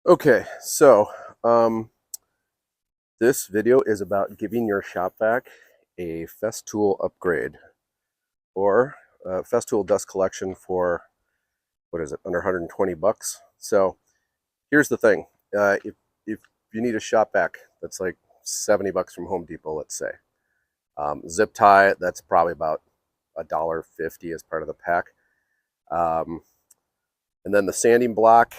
Okay, so this video is about giving your shop vac a Festool upgrade or Festool dust collection for, what is it, under 120 bucks. So here's the thing. If you need a shop vac that's like 70 bucks from Home Depot, let's say. Zip tie, that's probably about $1.50 as part of the pack. And then the sanding block's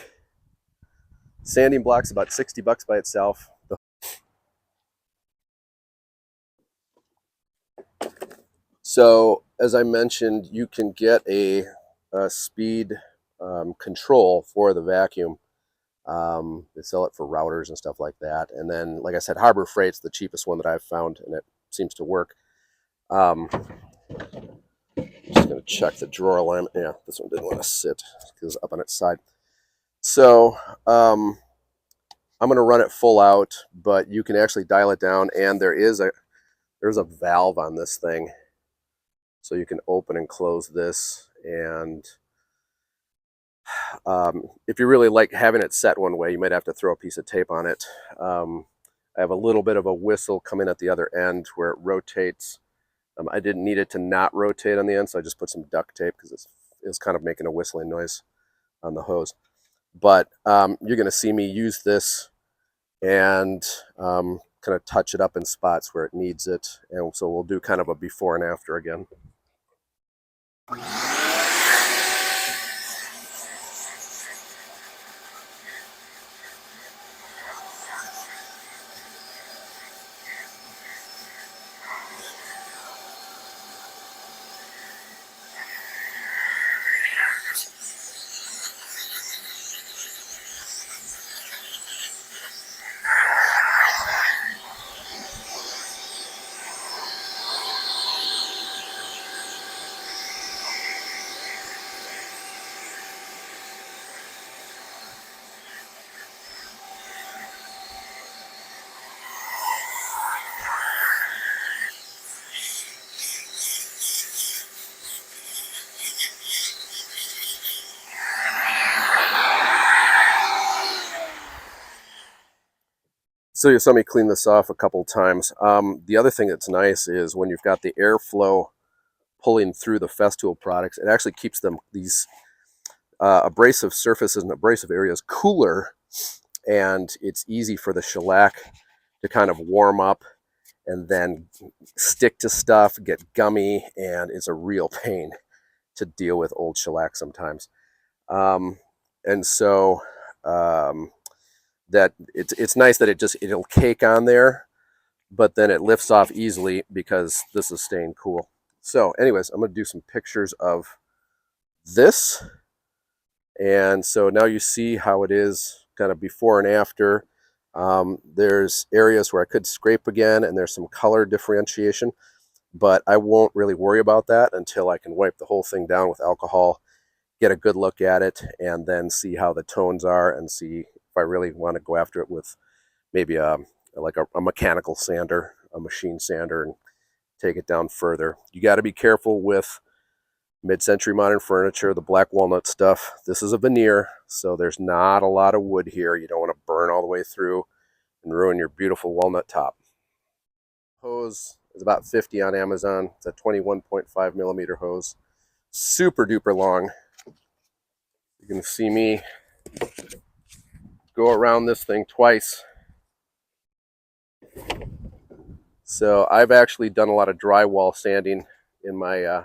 about 60 bucks by itself. So as I mentioned, you can get a speed control for the vacuum. They sell it for routers and stuff like that. And then, like I said, Harbor Freight's the cheapest one that I've found, and it seems to work. Just going to check the drawer alignment. Yeah, this one didn't want to sit because it's up on its side. So I'm going to run it full out, but you can actually dial it down, and there's a valve on this thing. So you can open and close this, and if you really like having it set one way, you might have to throw a piece of tape on it. I have a little bit of a whistle coming at the other end where it rotates. I didn't need it to not rotate on the end, so I just put some duct tape because it's kind of making a whistling noise on the hose. But you're going to see me use this and kind of touch it up in spots where it needs it. And so we'll do kind of a before and after again. So you saw me clean this off a couple times. The other thing that's nice is when you've got the airflow pulling through the Festool products, it actually keeps these abrasive surfaces and abrasive areas cooler, and it's easy for the shellac to kind of warm up and then stick to stuff, get gummy, and it's a real pain to deal with old shellac sometimes. And so that it's nice that it'll cake on there, but then it lifts off easily because this is staying cool. So anyways, I'm going to do some pictures of this. And so now you see how it is kind of before and after. There's areas where I could scrape again, and there's some color differentiation, but I won't really worry about that until I can wipe the whole thing down with alcohol, get a good look at it, and then see how the tones are and see if I really want to go after it with maybe a mechanical sander, a machine sander, and take it down further. You got to be careful with mid-century modern furniture, the black walnut stuff. This is a veneer, so there's not a lot of wood here. You don't want to burn all the way through and ruin your beautiful walnut top. Hose is about 50 on Amazon. It's a 21.5 millimeter hose. Super duper long. You can see me go around this thing twice. So I've actually done a lot of drywall sanding in my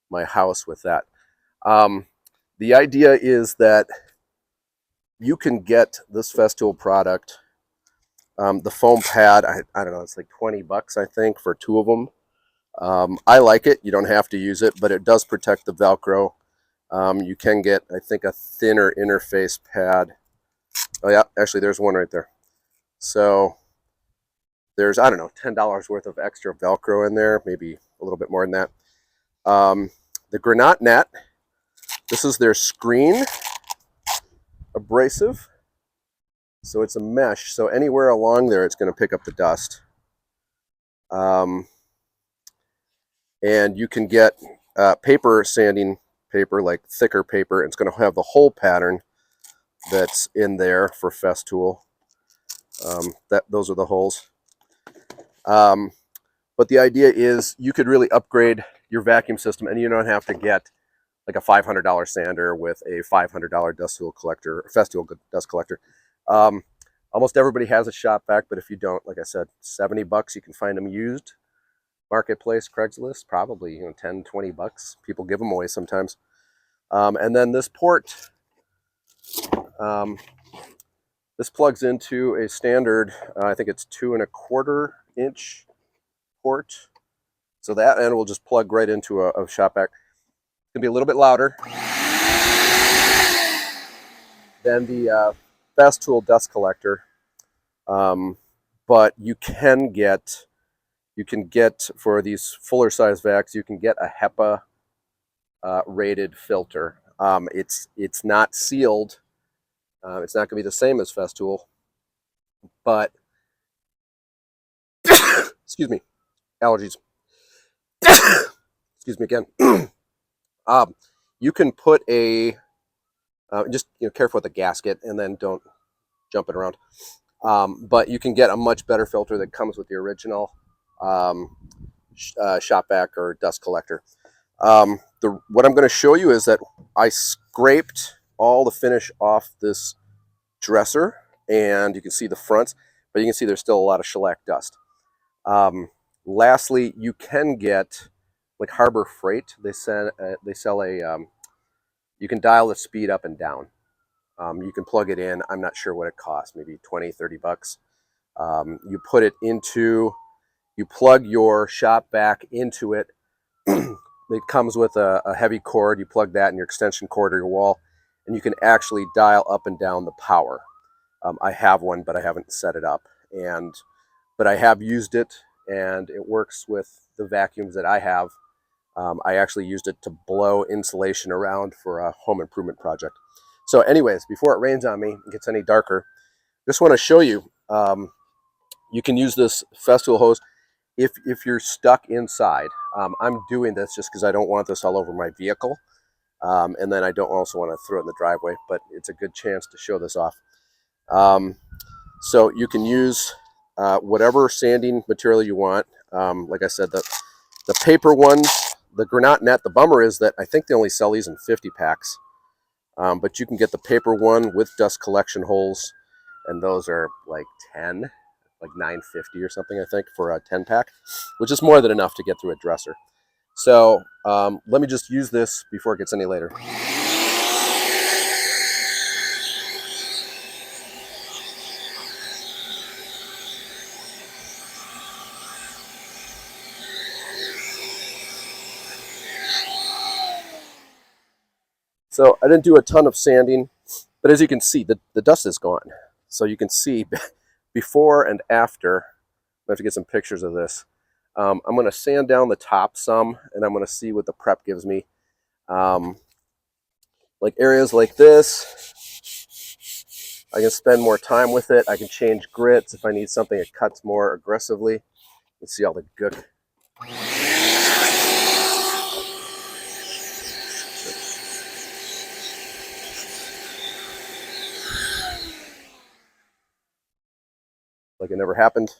my house with that. The idea is that you can get this Festool product, the foam pad, I don't know, it's like 20 bucks, I think, for two of them. I like it. You don't have to use it, but it does protect the Velcro. You can get, I think, a thinner interface pad. Oh yeah, actually there's one right there. So there's, I don't know, $10 worth of extra Velcro in there, maybe a little bit more than that. The Granat Net, this is their screen abrasive. So it's a mesh, so anywhere along there it's going to pick up the dust. And you can get paper sanding paper, like thicker paper. It's going to have the whole pattern, that's in there for Festool. Those are the holes. But the idea is you could really upgrade your vacuum system, and you don't have to get like a $500 sander with a $500 dust tool collector, Festool dust collector. Almost everybody has a shop vac, but if you don't, like I said, $70 you can find them used. Marketplace, Craigslist, probably 10, $20. People give them away sometimes. And then this port, this plugs into a standard, I think it's 2¼ inch port. So that end will just plug right into a shop vac. It's gonna be a little bit louder than the Festool dust collector, but you can get for these fuller size vacs, you can get a HEPA rated filter. It's not sealed. It's not gonna be the same as Festool, but excuse me, allergies. Excuse me again. You can put a just careful with the gasket and then don't jump it around. But you can get a much better filter that comes with the original shop vac or dust collector. What I'm going to show you is that I scraped all the finish off this dresser, and you can see the fronts, but you can see there's still a lot of shellac dust. Lastly, you can get, like Harbor Freight, they sell a you can dial the speed up and down. You can plug it in. I'm not sure what it costs, maybe 20, $30. You put it into, you plug your shop vac into it. It comes with a heavy cord. You plug that in your extension cord or your wall, and you can actually dial up and down the power. I have one, but I haven't set it up. But I have used it, and it works with the vacuums that I have. I actually used it to blow insulation around for a home improvement project. So anyways, before it rains on me and gets any darker, just want to show you, you can use this Festool hose if you're stuck inside. I'm doing this just because I don't want this all over my vehicle. And then I don't also want to throw it in the driveway, but it's a good chance to show this off. So you can use whatever sanding material you want. Like I said, the paper ones, the Granat Net, the bummer is that I think they only sell these in 50 packs. But you can get the paper one with dust collection holes, and those are like 10, like $9.50 or something, I think, for a 10 pack, which is more than enough to get through a dresser. So let me just use this before it gets any later. So I didn't do a ton of sanding, but as you can see, the dust is gone. So you can see before and after. I have to get some pictures of this. I'm going to sand down the top some, and I'm going to see what the prep gives me. Like areas like this, I can spend more time with it. I can change grits if I need something that cuts more aggressively. You can see all the gook. Like it never happened.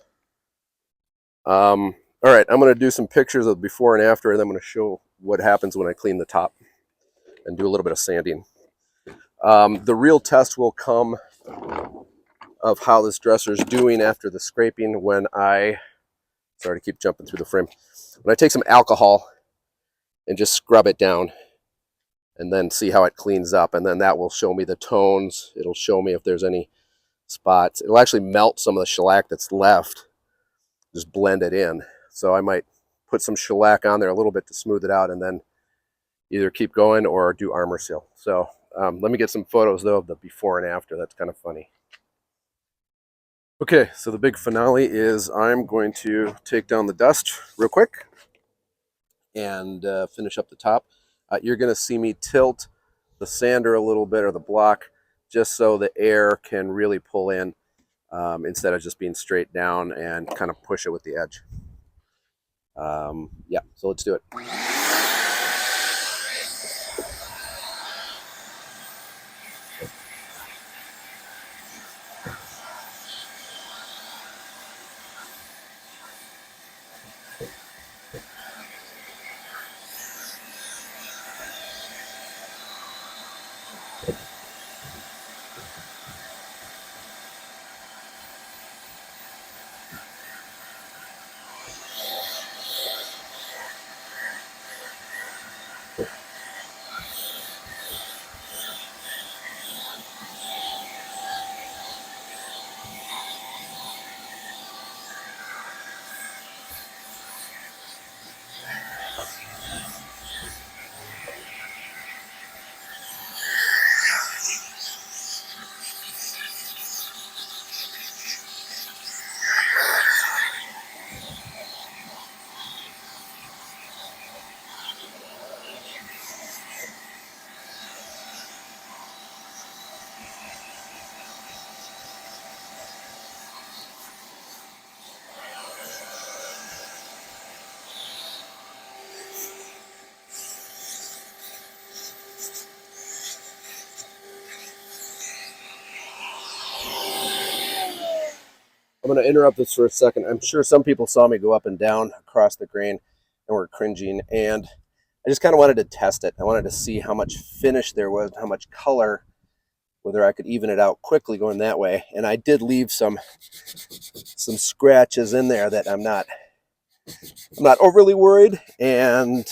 All right, I'm going to do some pictures of before and after, and then I'm going to show what happens when I clean the top and do a little bit of sanding. The real test will come of how this dresser is doing after the scraping when I, sorry to keep jumping through the frame, when I take some alcohol and just scrub it down and then see how it cleans up, and then that will show me the tones. It'll show me if there's any spots. It'll actually melt some of the shellac that's left, just blend it in. So I might put some shellac on there a little bit to smooth it out and then either keep going or do armor seal. So let me get some photos though of the before and after. That's kind of funny. Okay, so the big finale is I'm going to take down the dust real quick and finish up the top. You're going to see me tilt the sander a little bit, or the block, just so the air can really pull in instead of just being straight down and kind of push it with the edge. Yeah, so let's do it. I'm going to interrupt this for a second. I'm sure some people saw me go up and down across the grain and were cringing, and I just kind of wanted to test it. I wanted to see how much finish there was, how much color, whether I could even it out quickly going that way. And I did leave some scratches in there that I'm not overly worried, and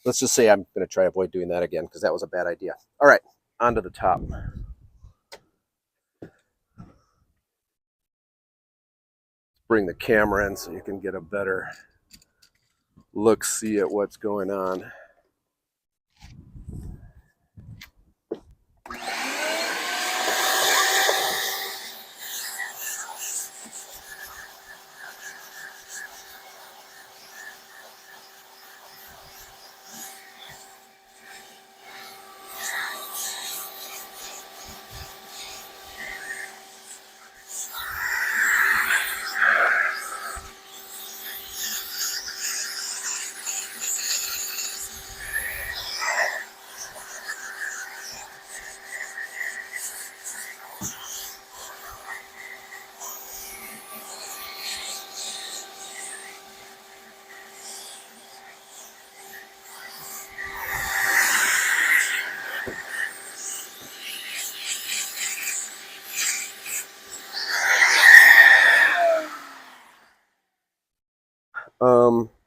let's just say I'm going to try to avoid doing that again because that was a bad idea. All right, on to the top. Bring the camera in so you can get a better look-see at what's going on.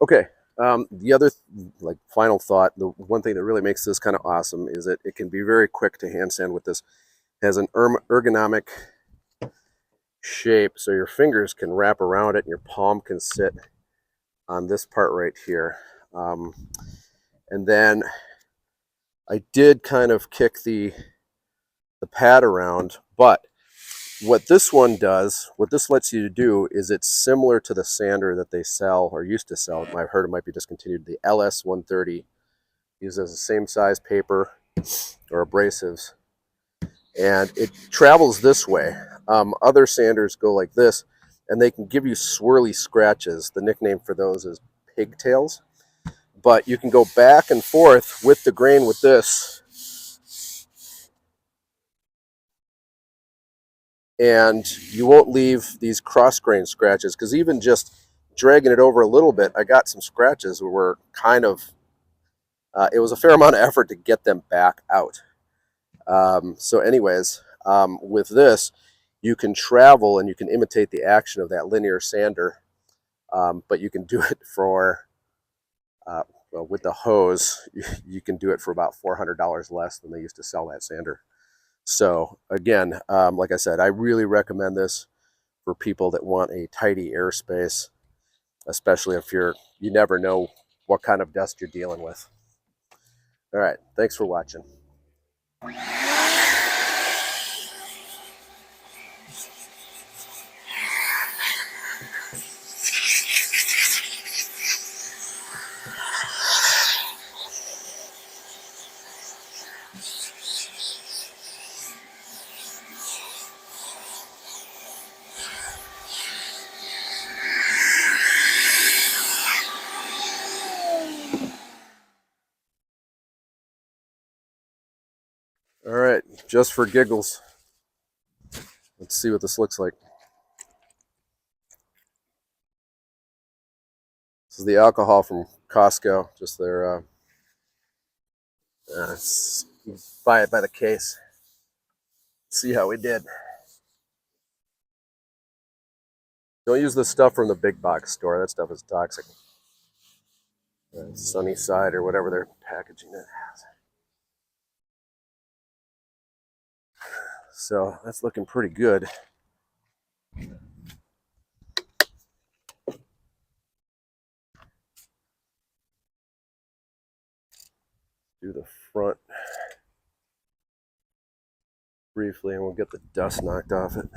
Okay. The other final thought, the one thing that really makes this kind of awesome is that it can be very quick to hand sand with this. It has an ergonomic shape, so your fingers can wrap around it and your palm can sit on this part right here. And then I did kind of kick the pad around, but what this one does, what this lets you do, is it's similar to the sander that they sell or used to sell. I've heard it might be discontinued. The LS 130 uses the same size paper or abrasives, and it travels this way. Other sanders go like this, and they can give you swirly scratches. The nickname for those is pigtails. But you can go back and forth with the grain with this, and you won't leave these cross grain scratches, because even just dragging it over a little bit, I got some scratches that were kind of, it was a fair amount of effort to get them back out. So anyways, with this, you can travel and you can imitate the action of that linear sander, but you can do it for, well, with the hose, you can do it for about $400 less than they used to sell that sander. So again, like I said, I really recommend this for people that want a tidy airspace, especially if you never know what kind of dust you're dealing with. All right, thanks for watching. All right, just for giggles, let's see what this looks like. This is the alcohol from Costco, just their, buy it by the case. See how we did. Don't use the stuff from the big box store. That stuff is toxic. Sunnyside or whatever they're packaging it as. So that's looking pretty good. Do the front briefly and we'll get the dust knocked off it.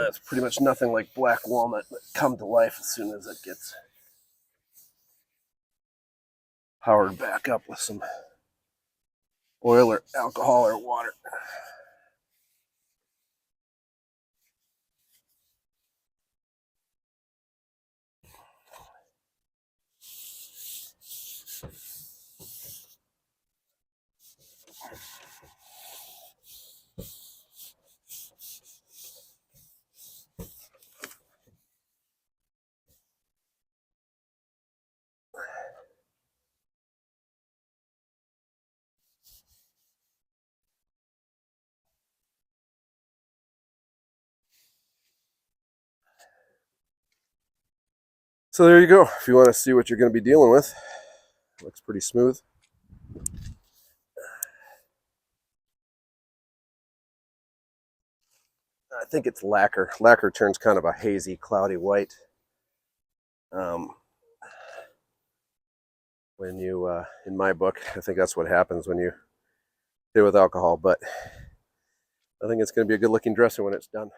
It's pretty much nothing like black walnut, but come to life as soon as it gets powered back up with some oil or alcohol or water. So there you go. If you want to see what you're going to be dealing with, looks pretty smooth. I think it's lacquer. Lacquer turns kind of a hazy, cloudy white. When you, in my book, I think that's what happens when you play with alcohol. But I think it's going to be a good looking dresser when it's done.